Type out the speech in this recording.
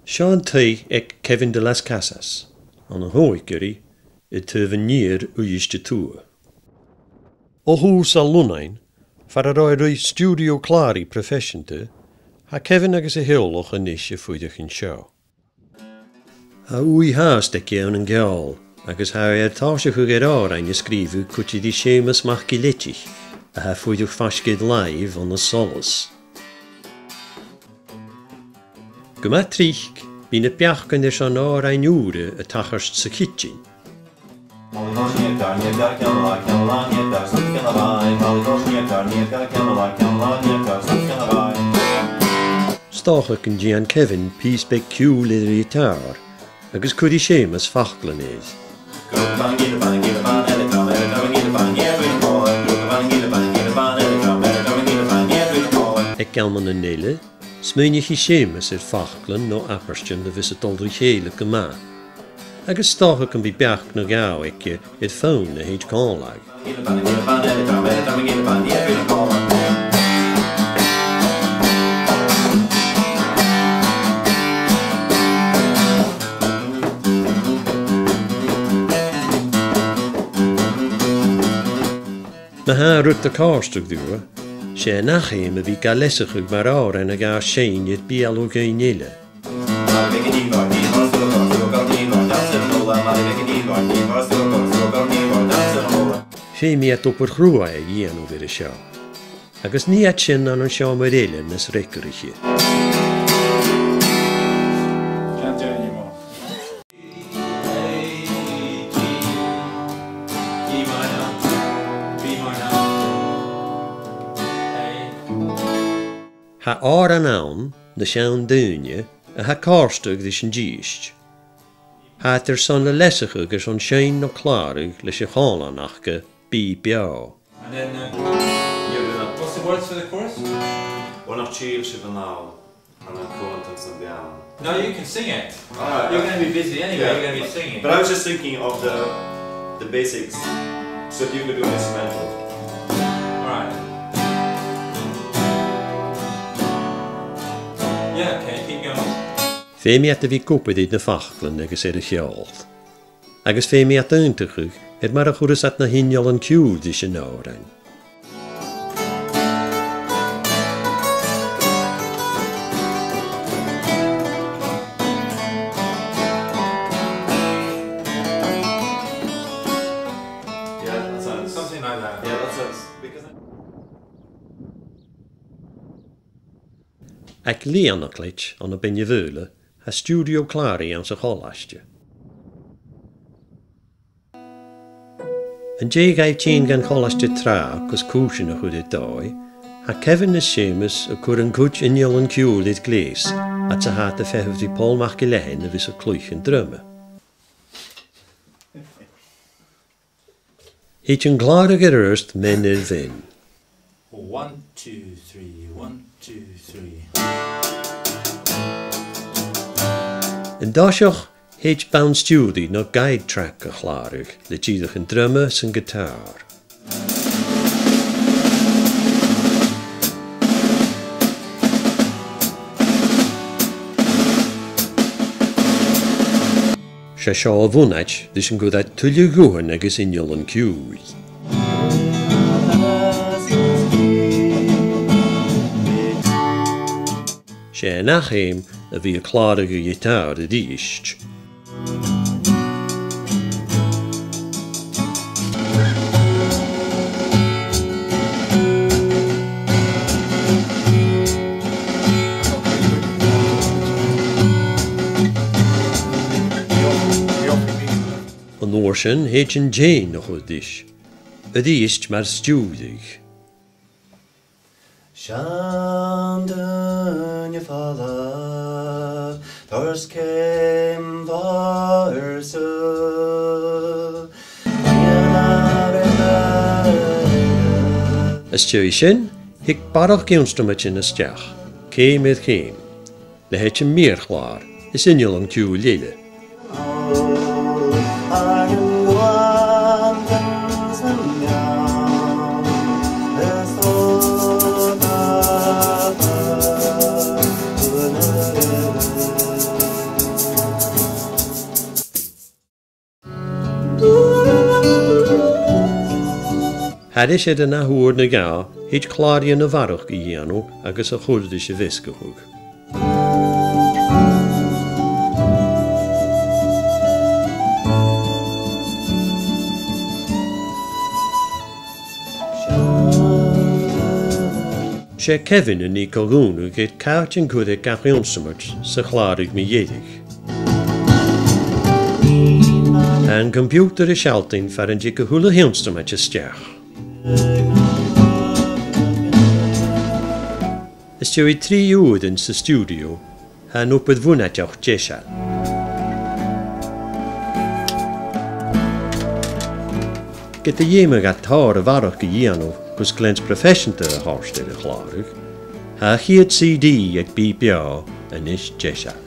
Sean T. ag Kevin de las Casas, an an hóiguri, y tyfynir o ysdi tŵr. O hús a lunain, far ar oed studio clar I professionte, ha Kevin agus y hiolwch yn eisiau ffwydych yn sio. Ha wy haast ag iawn yn gael, agus ha tasach ag ar ein ysgrifu cwti di Seamus mach giletich, a ha ffwydych fasgyd live on the solas. Gyma trich, by'n y biach gan eich an ar ein ure y tacharst sa kitchen. Stachach yn Gian Kevin pys beg ciwl i'r gitar, agus cwdi Seamus fachglan eis. Ec galman yn neile, smynich I Seamus i'r fachglan no aperstian na fys y doldri chéile gyma. Agus stachach yn by biach na gaw ec i'r ffôn na heid conlag. Na ha rwt y costwg ddiwa, se nach eim y fi galesach ag mar awr en ag a sein i'r bialwg ein eile. Se mi at op'r chrwa ag ian o fyr y sio, agos ni at sy'n an yn sio mae'r eile nes recr I chi. Ha ar an awn, na siawn dŵnje, a ha carstug ddys yn gist. Ha ter son le lesach ag son sein no klarug leis y chalan achge bi biao. And then, what's the words for the chorus? One of chill shiv now, and I'm contents and biao. No, you can sing it. Alright. You're going to be busy anyway, Yeah. you're going to be singing. But I was just thinking of the basics, so you could do an instrumental. Alright. Yeah, okay, keep going. Fe mi at y fi gwybod id na fachglan agus y chiolth. Agus fe mi at yntachug, mar a chwrys at na hiniol yn ciwl dys yn awr ein. Yeah, that sounds Something like that. Yeah, that sounds because. Ac lian o glitch on y benye völe, ha studio klari aan sy cholastje. Yn je gaif tîn gan cholastje tra, cos cwsyn o chwyd y doi, ha Kevin y Seamus y cwr yn cwtch uniol yn ciwl i'r gles, at sa hat y fehwyd I Paul mach gilehen y fys o clwych yn dryma. Heich yn glar ag yr yrst men i'r fyn. 1, 2, 3, 1, 2, 3. Yn dasioch, heich bound studi no guide track a chlarug, le gydach yn drummer sy'n gitar. Se sio o fwnach, ddys yn gwydad twylio gwyn agos uniol yn ciwl. Se nach eim a fi y clarug y gitar y disht. An orsyn heich yn Jane o chwyddish. Y disht mae'r stiwdig. Sian dyn y falla, tors cem fa'r sy. Ys tiw eisiau, hic barach gewnstrymach yn ysdiach, ceim idd ceim. Le heich yn mir chlar, ys uniol yn ciwl leile. Hadis ed yna hwyr na ga, hyd clari yn y farwch i anw agos y chwrdys y fisgwch. Sé Kevin yn ei colgwn gyda caut yn gwydde gachion symud sy'n chlarig mi iedig. Yn computer y sialtyn ffarin di gyhwyl y hionstum at ystiach. Ystio i 3 ywyd yn sy studio, han opyd fwnatiach jesal. Gyda ymag at tar y farwch i anw, cos glens professiynta y horsted y chlarwch, ha hyd CD ag BBA yn is jesal.